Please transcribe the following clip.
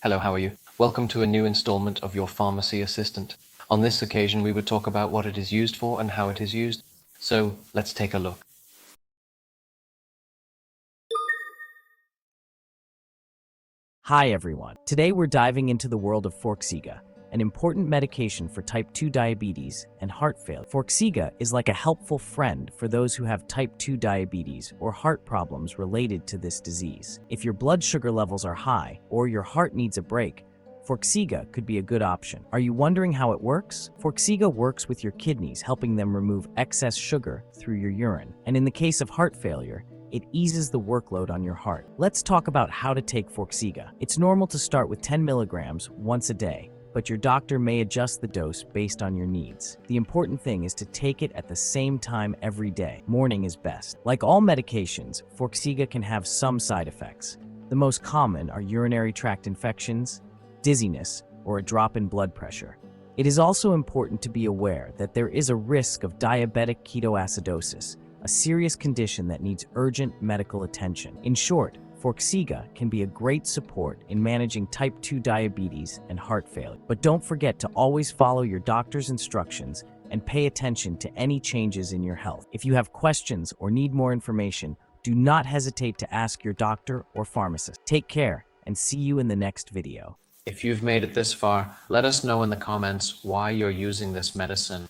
Hello, how are you? Welcome to a new installment of your Pharmacy Assistant. On this occasion, we would talk about what it is used for and how it is used. So let's take a look. Hi everyone. Today we're diving into the world of Forxiga, an important medication for type 2 diabetes and heart failure. Forxiga is like a helpful friend for those who have type 2 diabetes or heart problems related to this disease. If your blood sugar levels are high or your heart needs a break, Forxiga could be a good option. Are you wondering how it works? Forxiga works with your kidneys, helping them remove excess sugar through your urine. And in the case of heart failure, it eases the workload on your heart. Let's talk about how to take Forxiga. It's normal to start with 10 milligrams once a day, but your doctor may adjust the dose based on your needs. The important thing is to take it at the same time every day. Morning is best. Like all medications, Forxiga can have some side effects. The most common are urinary tract infections, dizziness, or a drop in blood pressure. It is also important to be aware that there is a risk of diabetic ketoacidosis, a serious condition that needs urgent medical attention. In short, Forxiga can be a great support in managing type 2 diabetes and heart failure. But don't forget to always follow your doctor's instructions and pay attention to any changes in your health. If you have questions or need more information, do not hesitate to ask your doctor or pharmacist. Take care and see you in the next video. If you've made it this far, let us know in the comments why you're using this medicine.